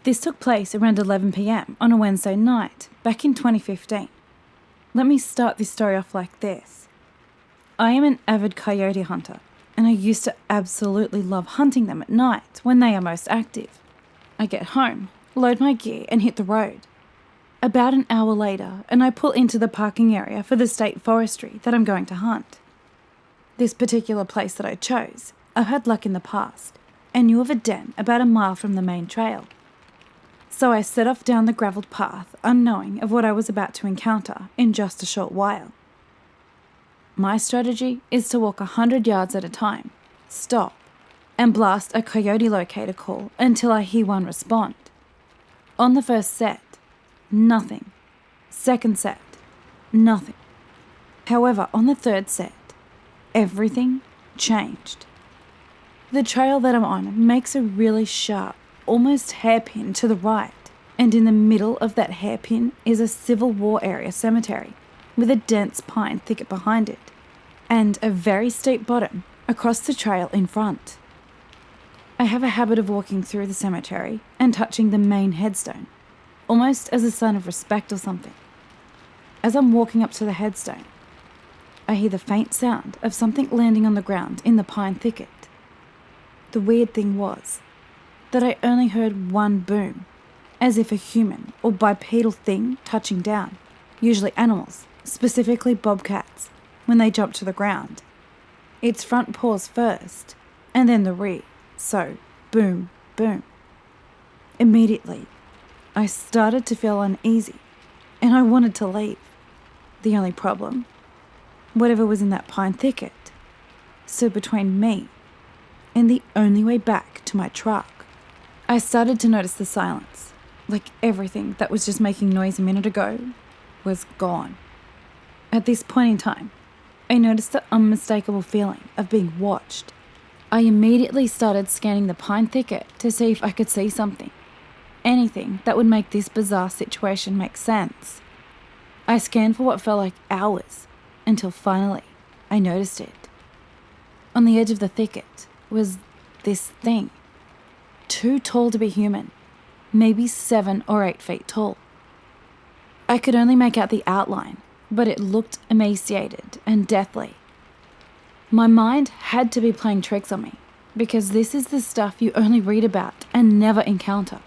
This took place around 11 p.m. on a Wednesday night, back in 2015. Let me start this story off like this. I am an avid coyote hunter, and I used to absolutely love hunting them at night when they are most active. I get home, load my gear, and hit the road. About an hour later, and I pull into the parking area for the state forestry that I'm going to hunt. This particular place that I chose, I've had luck in the past, and knew of a den about a mile from the main trail. So I set off down the gravelled path, unknowing of what I was about to encounter in just a short while. My strategy is to walk 100 yards at a time, stop, and blast a coyote locator call until I hear one respond. On the first set, nothing. Second set, nothing. However, on the third set, everything changed. The trail that I'm on makes a really sharp, almost hairpin to the right, and in the middle of that hairpin is a Civil War area cemetery with a dense pine thicket behind it, and a very steep bottom across the trail in front. I have a habit of walking through the cemetery and touching the main headstone, almost as a sign of respect or something. As I'm walking up to the headstone, I hear the faint sound of something landing on the ground in the pine thicket. The weird thing was that I only heard one boom, as if a human or bipedal thing touching down, usually animals, specifically bobcats, when they jump to the ground. Its front paws first, and then the rear, so boom, boom. Immediately, I started to feel uneasy, and I wanted to leave. The only problem, whatever was in that pine thicket, stood between me and the only way back to my truck. I started to notice the silence, like everything that was just making noise a minute ago was gone. At this point in time, I noticed the unmistakable feeling of being watched. I immediately started scanning the pine thicket to see if I could see something, anything that would make this bizarre situation make sense. I scanned for what felt like hours, until finally I noticed it. On the edge of the thicket was this thing. Too tall to be human, maybe 7 or 8 feet tall. I could only make out the outline, but it looked emaciated and deathly. My mind had to be playing tricks on me, because this is the stuff you only read about and never encounter.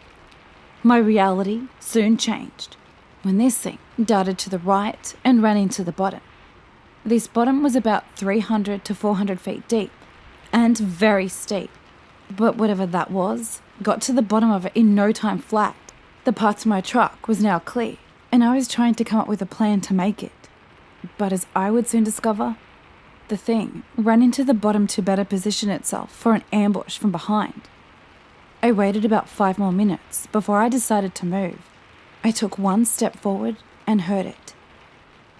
My reality soon changed when this thing darted to the right and ran into the bottom. This bottom was about 300 to 400 feet deep and very steep. But whatever that was, got to the bottom of it in no time flat. The path to my truck was now clear, and I was trying to come up with a plan to make it. But as I would soon discover, the thing ran into the bottom to better position itself for an ambush from behind. I waited about 5 more minutes before I decided to move. I took one step forward and heard it.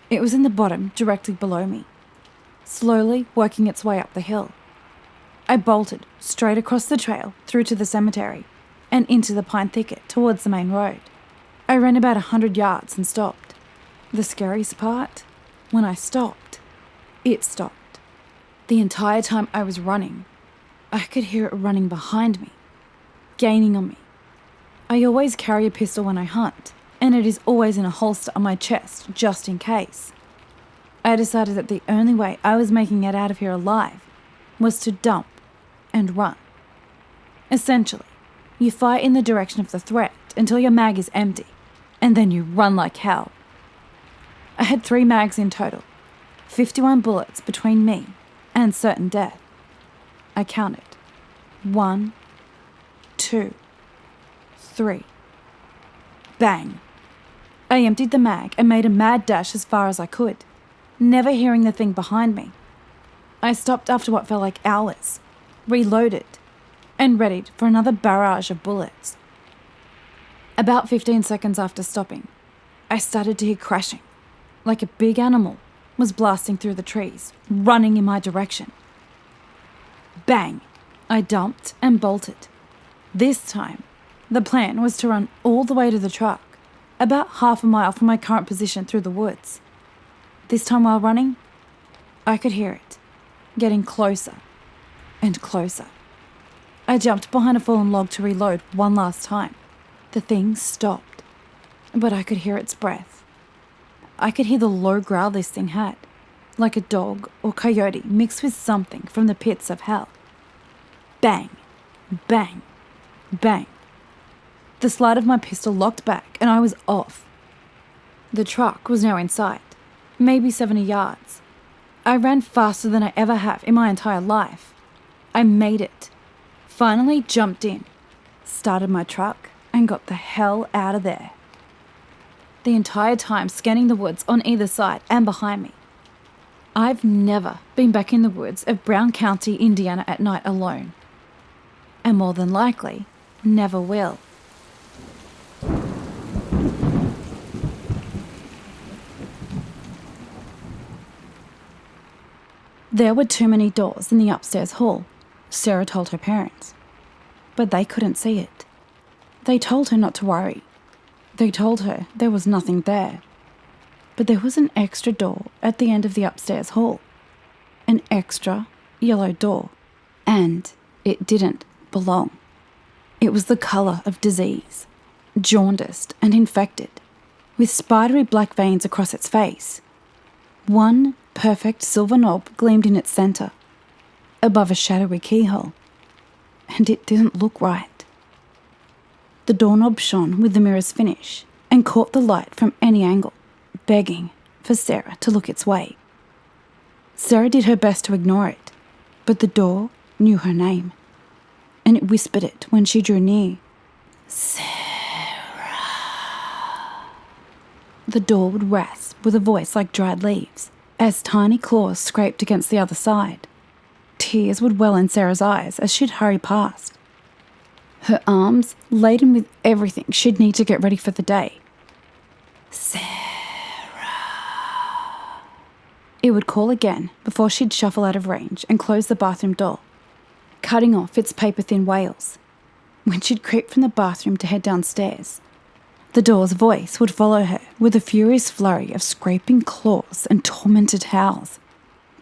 It was in the bottom directly below me, slowly working its way up the hill. I bolted straight across the trail through to the cemetery and into the pine thicket towards the main road. I ran about 100 yards and stopped. The scariest part, when I stopped, it stopped. The entire time I was running, I could hear it running behind me, gaining on me. I always carry a pistol when I hunt, and it is always in a holster on my chest just in case. I decided that the only way I was making it out of here alive was to dump and run. Essentially, you fire in the direction of the threat until your mag is empty, and then you run like hell. I had 3 mags in total, 51 bullets between me and certain death. I counted. 1, 2, 3. Bang! I emptied the mag and made a mad dash as far as I could, never hearing the thing behind me. I stopped after what felt like hours, reloaded, and readied for another barrage of bullets. About 15 seconds after stopping, I started to hear crashing, like a big animal was blasting through the trees, running in my direction. Bang! I dumped and bolted. This time, the plan was to run all the way to the truck, about half a mile from my current position through the woods. This time while running, I could hear it, getting closer and closer. I jumped behind a fallen log to reload one last time. The thing stopped, but I could hear its breath. I could hear the low growl this thing had, like a dog or coyote mixed with something from the pits of hell. Bang, bang, bang. The slide of my pistol locked back and I was off. The truck was now in sight, maybe 70 yards. I ran faster than I ever have in my entire life. I made it. Finally jumped in, started my truck, and got the hell out of there. The entire time scanning the woods on either side and behind me. I've never been back in the woods of Brown County, Indiana at night alone. And more than likely, never will. There were too many doors in the upstairs hall, Sarah told her parents. But they couldn't see it. They told her not to worry. They told her there was nothing there. But there was an extra door at the end of the upstairs hall. An extra yellow door. And it didn't belong. It was the colour of disease, jaundiced and infected, with spidery black veins across its face. One perfect silver knob gleamed in its centre, above a shadowy keyhole. And it didn't look right. The doorknob shone with the mirror's finish and caught the light from any angle, begging for Sarah to look its way. Sarah did her best to ignore it, but the door knew her name, and it whispered it when she drew near. Sarah. The door would rasp with a voice like dried leaves as tiny claws scraped against the other side. Tears would well in Sarah's eyes as she'd hurry past, her arms laden with everything she'd need to get ready for the day. Sarah. It would call again before she'd shuffle out of range and close the bathroom door, cutting off its paper-thin wails. When she'd creep from the bathroom to head downstairs, the door's voice would follow her with a furious flurry of scraping claws and tormented howls.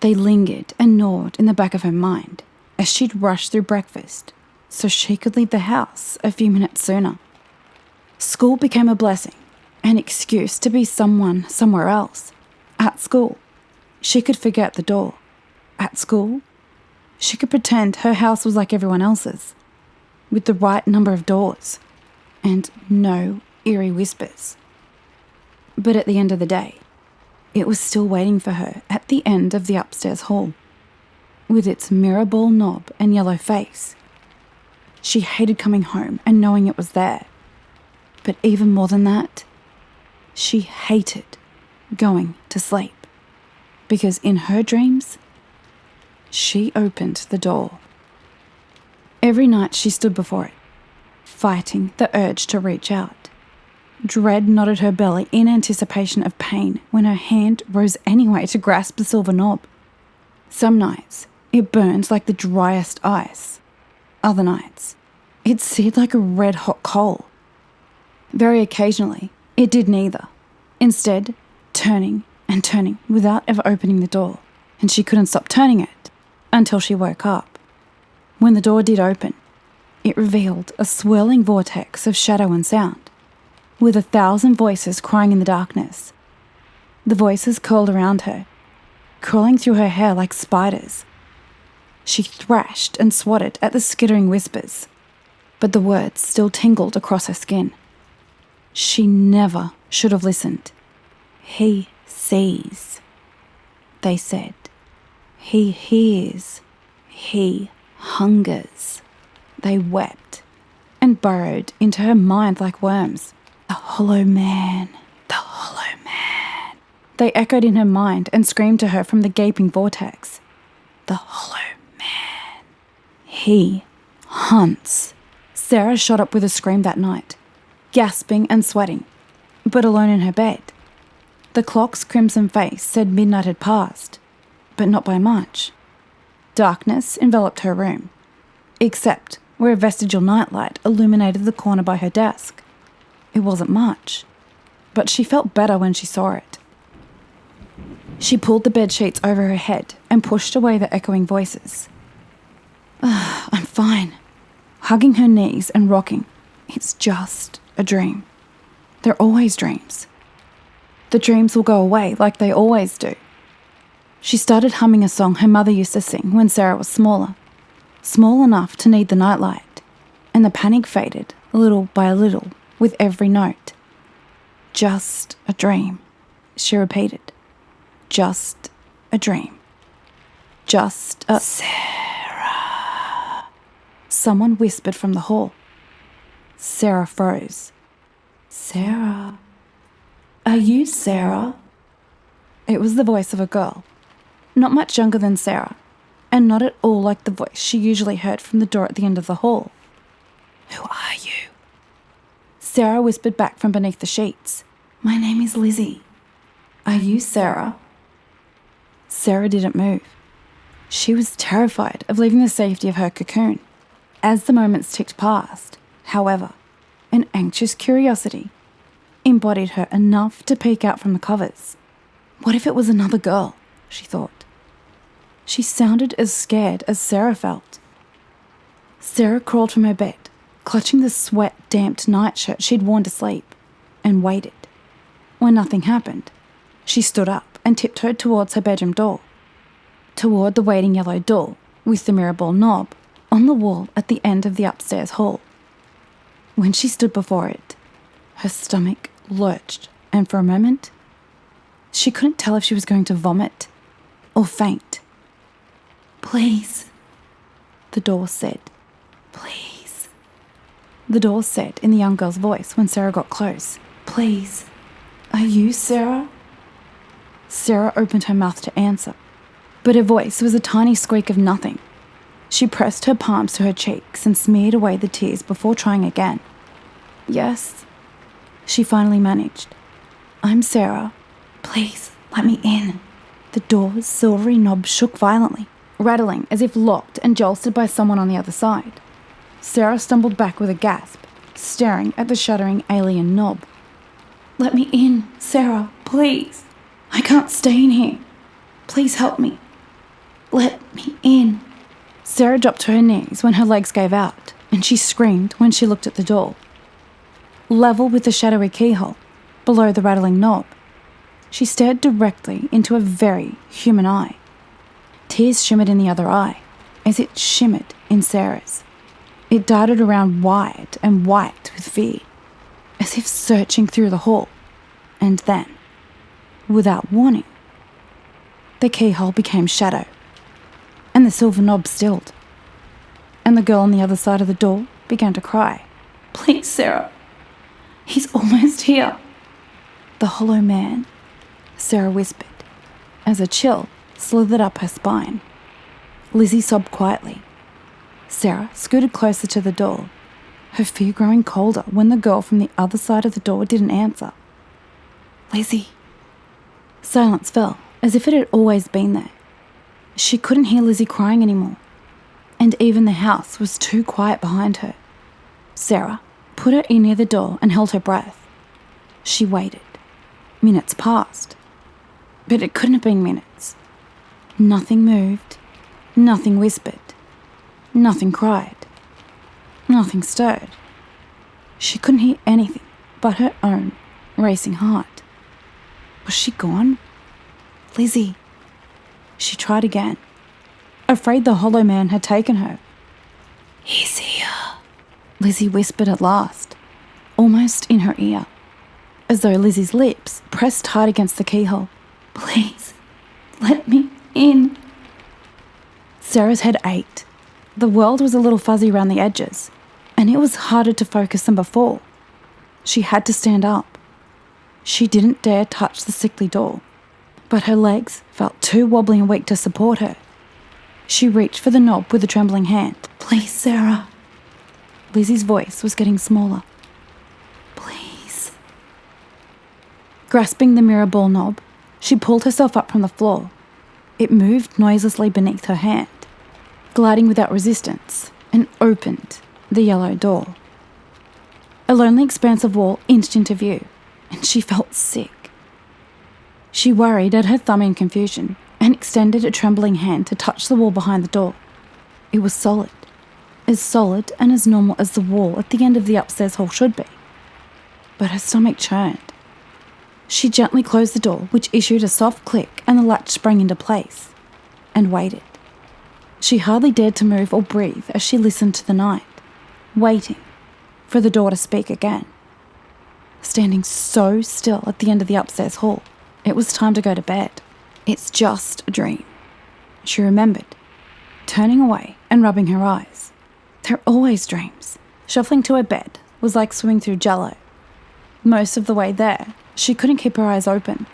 They lingered and gnawed in the back of her mind as she'd rush through breakfast so she could leave the house a few minutes sooner. School became a blessing, an excuse to be someone somewhere else. At school, she could forget the door. At school, she could pretend her house was like everyone else's, with the right number of doors and no eerie whispers. But at the end of the day, it was still waiting for her at the end of the upstairs hall, with its mirror ball knob and yellow face. She hated coming home and knowing it was there. But even more than that, she hated going to sleep. Because in her dreams, she opened the door. Every night she stood before it, fighting the urge to reach out. Dread knotted her belly in anticipation of pain when her hand rose anyway to grasp the silver knob. Some nights, it burned like the driest ice. Other nights, it seared like a red-hot coal. Very occasionally, it did neither, instead turning and turning without ever opening the door, and she couldn't stop turning it until she woke up. When the door did open, it revealed a swirling vortex of shadow and sound, with 1,000 voices crying in the darkness. The voices curled around her, crawling through her hair like spiders. She thrashed and swatted at the skittering whispers, but the words still tingled across her skin. She never should have listened. He sees, they said. He hears. He hungers. They wept and burrowed into her mind like worms. The hollow man, the hollow man. They echoed in her mind and screamed to her from the gaping vortex. The hollow man. He hunts. Sarah shot up with a scream that night, gasping and sweating, but alone in her bed. The clock's crimson face said midnight had passed, but not by much. Darkness enveloped her room, except where a vestigial nightlight illuminated the corner by her desk. It wasn't much, but she felt better when she saw it. She pulled the bed sheets over her head and pushed away the echoing voices. I'm fine. Hugging her knees and rocking. It's just a dream. They're always dreams. The dreams will go away like they always do. She started humming a song her mother used to sing when Sarah was smaller, small enough to need the nightlight, and the panic faded little by little with every note. Just a dream, she repeated. Just a dream. Just a... Sarah. Someone whispered from the hall. Sarah froze. Sarah. Are you Sarah? It was the voice of a girl, not much younger than Sarah, and not at all like the voice she usually heard from the door at the end of the hall. Who are you? Sarah whispered back from beneath the sheets. My name is Lizzie. Are you Sarah? Sarah didn't move. She was terrified of leaving the safety of her cocoon. As the moments ticked past, however, an anxious curiosity embodied her enough to peek out from the covers. What if it was another girl? She thought. She sounded as scared as Sarah felt. Sarah crawled from her bed, clutching the sweat-damped nightshirt she'd worn to sleep, and waited. When nothing happened, she stood up and tiptoed towards her bedroom door, toward the waiting yellow door with the mirror ball knob on the wall at the end of the upstairs hall. When she stood before it, her stomach lurched, and for a moment, she couldn't tell if she was going to vomit or faint. Please, the door said. Please. The door said in the young girl's voice when Sarah got close. Please, are you Sarah? Sarah opened her mouth to answer, but her voice was a tiny squeak of nothing. She pressed her palms to her cheeks and smeared away the tears before trying again. Yes, she finally managed. I'm Sarah. Please, let me in. The door's silvery knob shook violently, rattling as if locked and jolted by someone on the other side. Sarah stumbled back with a gasp, staring at the shuddering alien knob. Let me in, Sarah, please. I can't stay in here. Please help me. Let me in. Sarah dropped to her knees when her legs gave out, and she screamed when she looked at the door. Level with the shadowy keyhole, below the rattling knob, she stared directly into a very human eye. Tears shimmered in the other eye, as it shimmered in Sarah's. It darted around wide and white with fear, as if searching through the hall, and then, without warning, the keyhole became shadow, and the silver knob stilled, and the girl on the other side of the door began to cry. Please, Sarah. He's almost here. The hollow man, Sarah whispered, as a chill slithered up her spine. Lizzie sobbed quietly. Sarah scooted closer to the door, her fear growing colder when the girl from the other side of the door didn't answer. Lizzie. Silence fell, as if it had always been there. She couldn't hear Lizzie crying anymore, and even the house was too quiet behind her. Sarah put her ear near the door and held her breath. She waited. Minutes passed, but it couldn't have been minutes. Nothing moved, nothing whispered, nothing cried, nothing stirred. She couldn't hear anything but her own racing heart. Was she gone? Lizzie. She tried again, afraid the hollow man had taken her. He's here, Lizzie whispered at last, almost in her ear, as though Lizzie's lips pressed hard against the keyhole. Please, let me in. Sarah's head ached. The world was a little fuzzy around the edges, and it was harder to focus than before. She had to stand up. She didn't dare touch the sickly door, but her legs felt too wobbly and weak to support her. She reached for the knob with a trembling hand. Please, Sarah. Lizzie's voice was getting smaller. Please. Grasping the mirror ball knob, she pulled herself up from the floor. It moved noiselessly beneath her hand, gliding without resistance, and opened the yellow door. A lonely expanse of wall inched into view, and she felt sick. She worried at her thumb in confusion and extended a trembling hand to touch the wall behind the door. It was solid as normal as the wall at the end of the upstairs hall should be. but her stomach churned. She gently closed the door, which issued a soft click, and the latch sprang into place, and waited. She hardly dared to move or breathe as she listened to the night, waiting for the door to speak again. Standing so still at the end of the upstairs hall, it was time to go to bed. It's just a dream, she remembered, turning away and rubbing her eyes. They're always dreams. Shuffling to her bed was like swimming through jello. Most of the way there, she couldn't keep her eyes open.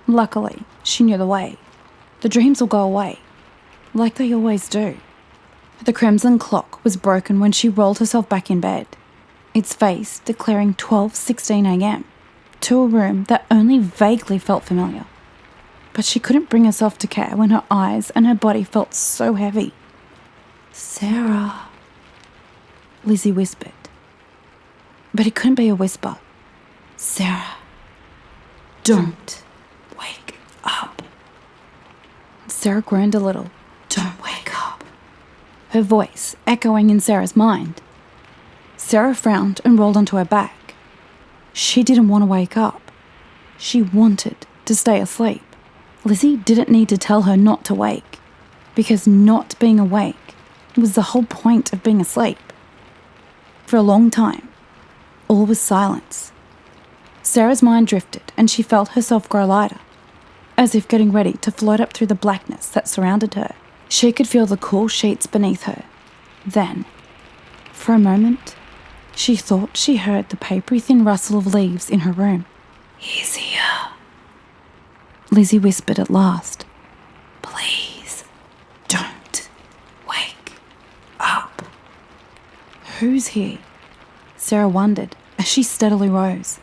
Luckily, she knew the way. The dreams will go away, like they always do. The crimson clock was broken when she rolled herself back in bed, its face declaring 12:16 a.m, to a room that only vaguely felt familiar. But she couldn't bring herself to care when her eyes and her body felt so heavy. "Sarah," Lizzie whispered. But it couldn't be a whisper. "Sarah, don't wake up." Sarah groaned a little. "Don't wake up." Her voice echoing in Sarah's mind. Sarah frowned and rolled onto her back. She didn't want to wake up. She wanted to stay asleep. Lizzie didn't need to tell her not to wake, because not being awake was the whole point of being asleep. For a long time, all was silence. Sarah's mind drifted and she felt herself grow lighter, as if getting ready to float up through the blackness that surrounded her. She could feel the cool sheets beneath her. Then, for a moment, she thought she heard the papery thin rustle of leaves in her room. "He's here," Lizzie whispered at last. "Please, don't wake up." Who's here? Sarah wondered as she steadily rose.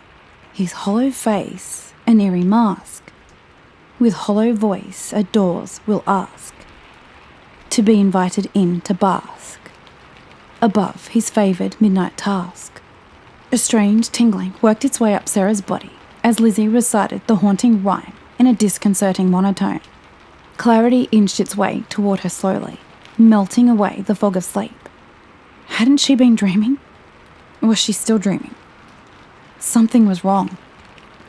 His hollow face, an eerie mask. With hollow voice at doors will ask to be invited in to bask above his favoured midnight task. A strange tingling worked its way up Sarah's body as Lizzie recited the haunting rhyme in a disconcerting monotone. Clarity inched its way toward her slowly, melting away the fog of sleep. Hadn't she been dreaming? Or was she still dreaming? Something was wrong.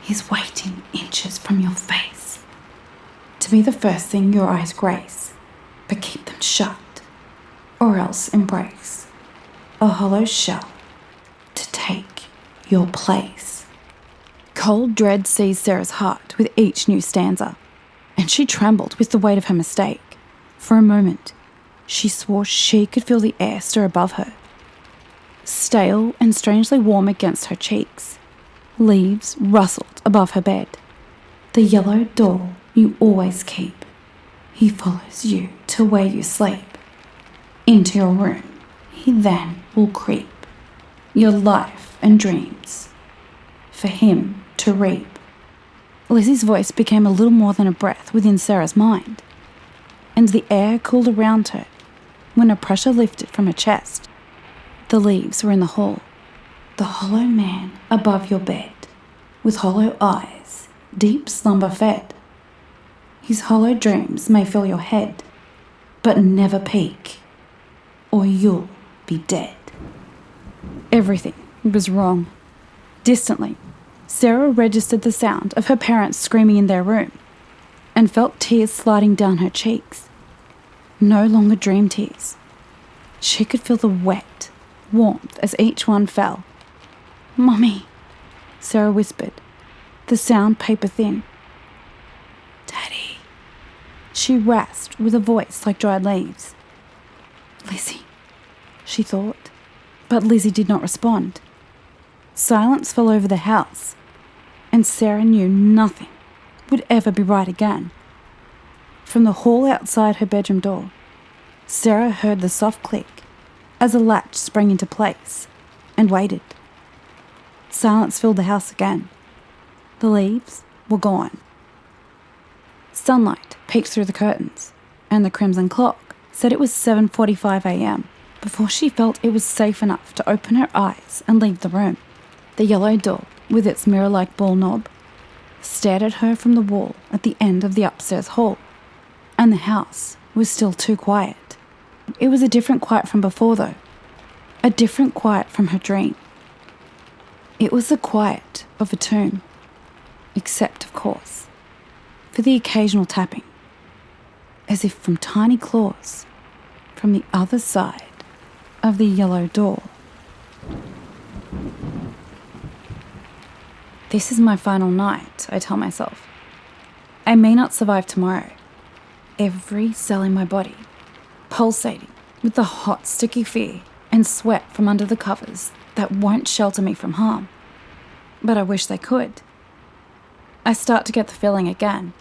"He's waiting inches from your face, to be the first thing your eyes grace, but keep them shut, or else embrace a hollow shell to take your place." Cold dread seized Sarah's heart with each new stanza, and she trembled with the weight of her mistake. For a moment, she swore she could feel the air stir above her, stale and strangely warm against her cheeks. Leaves rustled above her bed. "The yellow door you always keep, he follows you to where you sleep. Into your room he then will creep, your life and dreams, for him to reap." Lizzie's voice became a little more than a breath within Sarah's mind, and the air cooled around her when a pressure lifted from her chest. The leaves were in the hall. "The hollow man above your bed, with hollow eyes, deep slumber fed. His hollow dreams may fill your head, but never peek, or you'll be dead." Everything was wrong. Distantly, Sarah registered the sound of her parents screaming in their room, and felt tears sliding down her cheeks. No longer dream tears. She could feel the wet warmth as each one fell. "Mummy," Sarah whispered, the sound paper thin. "Daddy," she rasped with a voice like dried leaves. "Lizzie," she thought, but Lizzie did not respond. Silence fell over the house, and Sarah knew nothing would ever be right again. From the hall outside her bedroom door, Sarah heard the soft click as a latch sprang into place, and waited. Silence filled the house again. The leaves were gone. Sunlight peeked through the curtains, and the crimson clock said it was 7:45 a.m. before she felt it was safe enough to open her eyes and leave the room. The yellow door, with its mirror-like ball knob, stared at her from the wall at the end of the upstairs hall, and the house was still too quiet. It was a different quiet from before, though. A different quiet from her dream. It was the quiet of a tomb, except, of course, for the occasional tapping, as if from tiny claws from the other side of the yellow door. This is my final night, I tell myself. I may not survive tomorrow. Every cell in my body pulsating with the hot, sticky fear and sweat from under the covers that won't shelter me from harm. But I wish they could. I start to get the feeling again.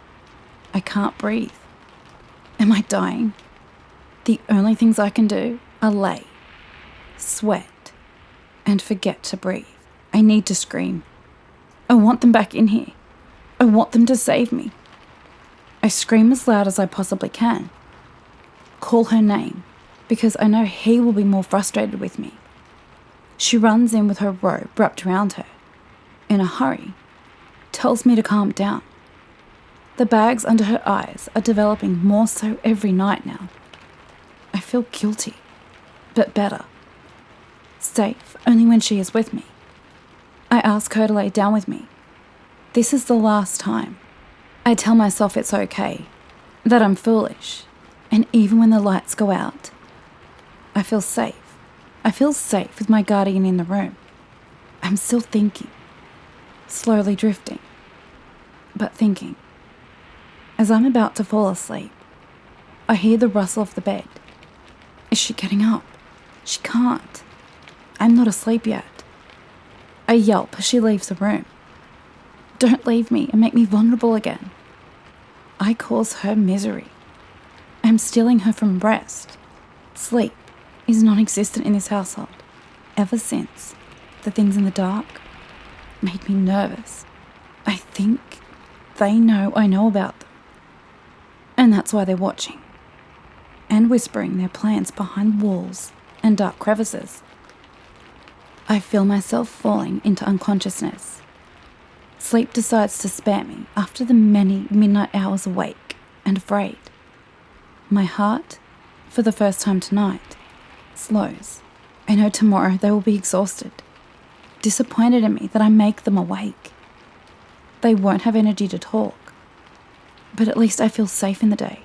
I can't breathe. Am I dying? The only things I can do are lay, sweat, and forget to breathe. I need to scream. I want them back in here. I want them to save me. I scream as loud as I possibly can. Call her name, because I know he will be more frustrated with me. She runs in with her robe wrapped around her. In a hurry, tells me to calm down. The bags under her eyes are developing more so every night now. I feel guilty, but better. Safe only when she is with me. I ask her to lay down with me. This is the last time. I tell myself it's okay, that I'm foolish, and even when the lights go out, I feel safe. I feel safe with my guardian in the room. I'm still thinking, slowly drifting, but thinking. As I'm about to fall asleep, I hear the rustle of the bed. Is she getting up? She can't. I'm not asleep yet. I yelp as she leaves the room. Don't leave me and make me vulnerable again. I cause her misery. I'm stealing her from rest. Sleep is non-existent in this household ever since the things in the dark made me nervous. I think they know I know about them. And that's why they're watching and whispering their plans behind walls and dark crevices. I feel myself falling into unconsciousness. Sleep decides to spare me after the many midnight hours awake and afraid. My heart, for the first time tonight, slows. I know tomorrow they will be exhausted, disappointed in me that I make them awake. They won't have energy to talk, but at least I feel safe in the day.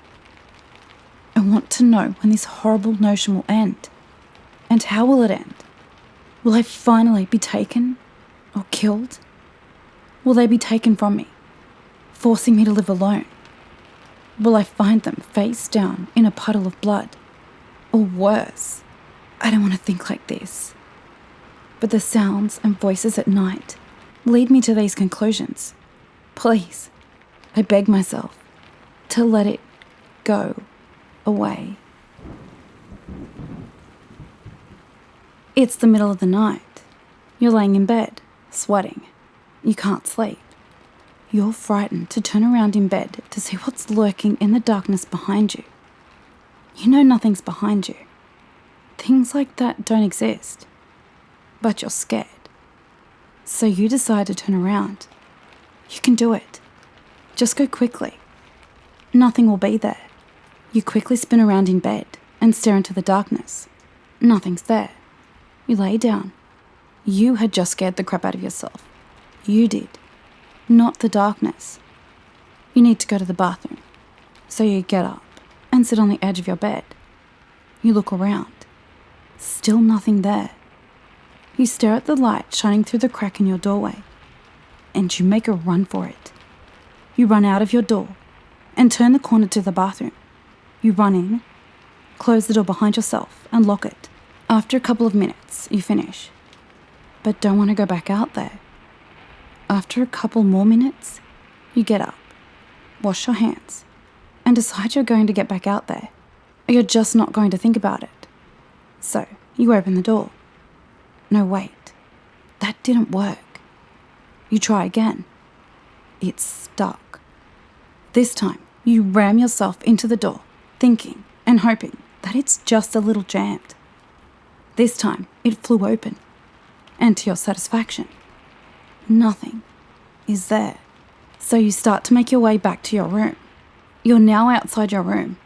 I want to know when this horrible notion will end, and how will it end? Will I finally be taken or killed? Will they be taken from me, forcing me to live alone? Will I find them face down in a puddle of blood? Or worse? I don't want to think like this. But the sounds and voices at night lead me to these conclusions. Please, I beg myself to let it go away. It's the middle of the night. You're laying in bed, sweating. You can't sleep. You're frightened to turn around in bed to see what's lurking in the darkness behind you. You know nothing's behind you. Things like that don't exist. But you're scared. So you decide to turn around. You can do it. Just go quickly. Nothing will be there. You quickly spin around in bed and stare into the darkness. Nothing's there. You lay down. You had just scared the crap out of yourself. You did. Not the darkness. You need to go to the bathroom. So you get up and sit on the edge of your bed. You look around. Still nothing there. You stare at the light shining through the crack in your doorway, and you make a run for it. You run out of your door and turn the corner to the bathroom. You run in, close the door behind yourself and lock it. After a couple of minutes, you finish, but don't want to go back out there. After a couple more minutes, you get up, wash your hands, and decide you're going to get back out there, or you're just not going to think about it. So, you open the door. No, wait. That didn't work. You try again. It's stuck. This time, you ram yourself into the door, thinking and hoping that it's just a little jammed. This time, it flew open, and to your satisfaction, nothing is there. So you start to make your way back to your room. You're now outside your room.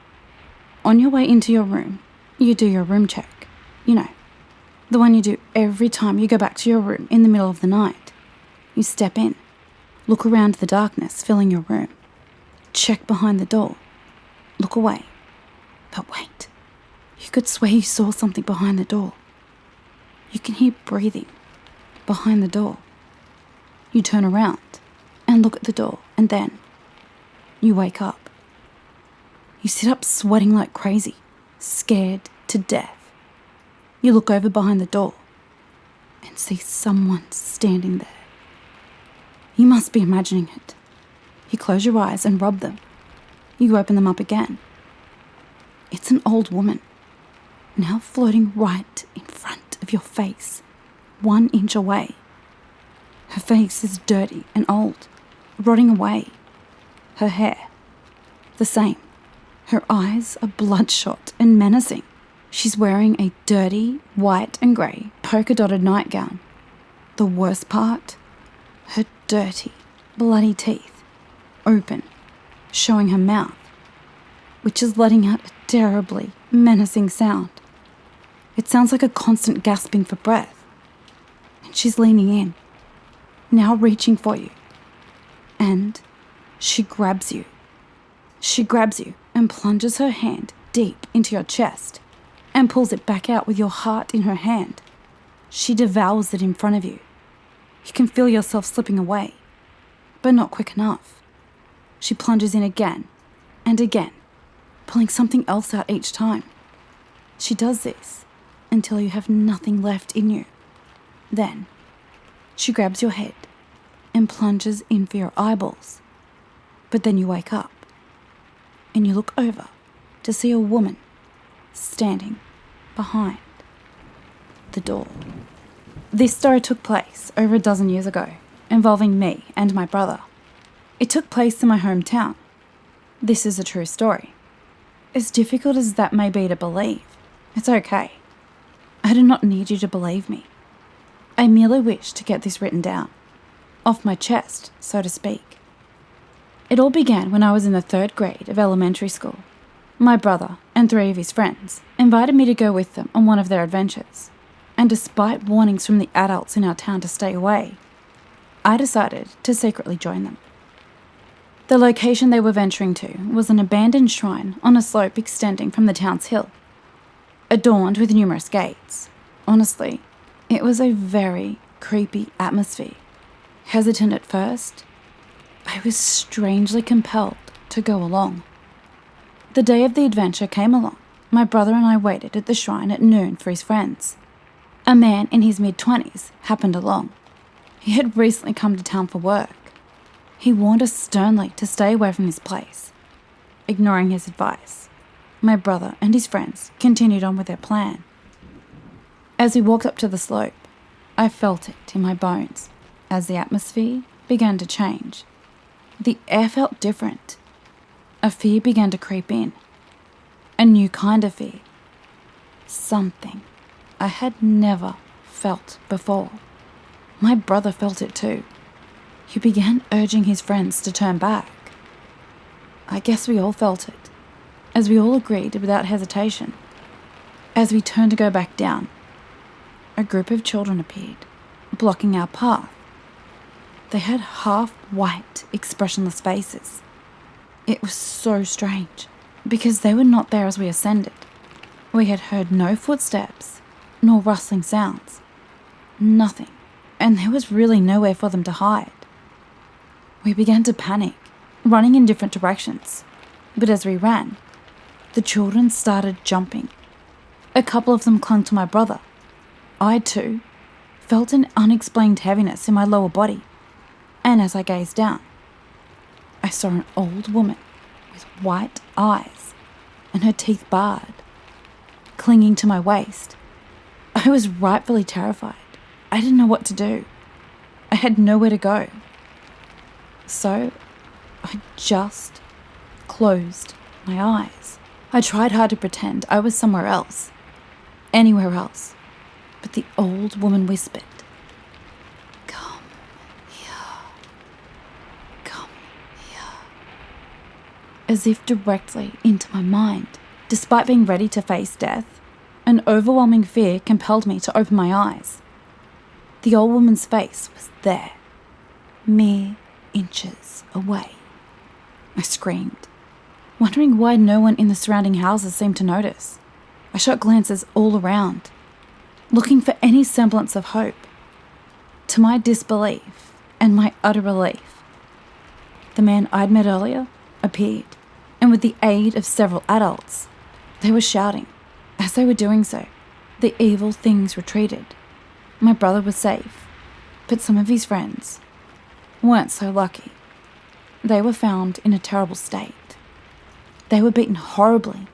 On your way into your room, you do your room check. You know, The one you do every time you go back to your room in the middle of the night. You step in, look around the darkness filling your room, check behind the door, look away. But wait, you could swear you saw something behind the door. You can hear breathing behind the door. You turn around and look at the door, and then you wake up. You sit up sweating like crazy, scared to death. You look over behind the door and see someone standing there. You must be imagining it. You close your eyes and rub them. You open them up again. It's an old woman, now floating right in front of your face, 1 inch away. Her face is dirty and old, rotting away. Her hair, the same. Her eyes are bloodshot and menacing. She's wearing a dirty, white and grey, polka-dotted nightgown. The worst part? Her dirty, bloody teeth, open, showing her mouth, which is letting out a terribly menacing sound. It sounds like a constant gasping for breath. And she's leaning in, now reaching for you. And she grabs you. She grabs you and plunges her hand deep into your chest and pulls it back out with your heart in her hand. She devours it in front of you. You can feel yourself slipping away, but not quick enough. She plunges in again and again, pulling something else out each time. She does this until you have nothing left in you. Then she grabs your head and plunges in for your eyeballs. But then you wake up and you look over to see a woman standing behind the door. This story took place over a dozen years ago, involving me and my brother. It took place in my hometown. This is a true story. As difficult as that may be to believe, it's okay. I do not need you to believe me. I merely wish to get this written down, off my chest, so to speak. It all began when I was in the 3rd grade of elementary school. My brother and 3 of his friends invited me to go with them on one of their adventures, and despite warnings from the adults in our town to stay away, I decided to secretly join them. The location they were venturing to was an abandoned shrine on a slope extending from the town's hill, adorned with numerous gates. Honestly, it was a very creepy atmosphere. Hesitant at first, I was strangely compelled to go along. The day of the adventure came along. My brother and I waited at the shrine at noon for his friends. A man in his mid-20s happened along. He had recently come to town for work. He warned us sternly to stay away from this place. Ignoring his advice, my brother and his friends continued on with their plan. As we walked up to the slope, I felt it in my bones as the atmosphere began to change. The air felt different. A fear began to creep in. A new kind of fear. Something I had never felt before. My brother felt it too. He began urging his friends to turn back. I guess we all felt it, as we all agreed without hesitation. As we turned to go back down, a group of children appeared, blocking our path. They had half-white, expressionless faces. It was so strange, because they were not there as we ascended. We had heard no footsteps, nor rustling sounds. Nothing, and there was really nowhere for them to hide. We began to panic, running in different directions. But as we ran, the children started jumping. A couple of them clung to my brother. I, too, felt an unexplained heaviness in my lower body. And as I gazed down, I saw an old woman with white eyes and her teeth barred, clinging to my waist. I was rightfully terrified. I didn't know what to do. I had nowhere to go. So I just closed my eyes. I tried hard to pretend I was somewhere else, anywhere else, but the old woman whispered, "Come here, come here," as if directly into my mind. Despite being ready to face death, An overwhelming fear compelled me to open my eyes. The old woman's face was there, mere inches away. I screamed, wondering why no one in the surrounding houses seemed to notice. I shot glances all around, looking for any semblance of hope. To my disbelief and my utter relief, the man I'd met earlier appeared, and with the aid of several adults, they were shouting. As they were doing so, the evil things retreated. My brother was safe, but some of his friends weren't so lucky. They were found in a terrible state. They were beaten horribly,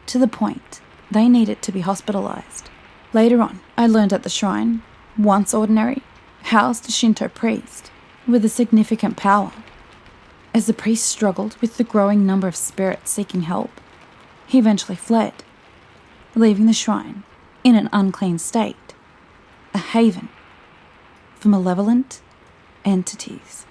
to the point they needed to be hospitalized. Later on, I learned at the shrine, once ordinary, housed a Shinto priest with a significant power. As the priest struggled with the growing number of spirits seeking help, he eventually fled, leaving the shrine in an unclean state, a haven for malevolent entities.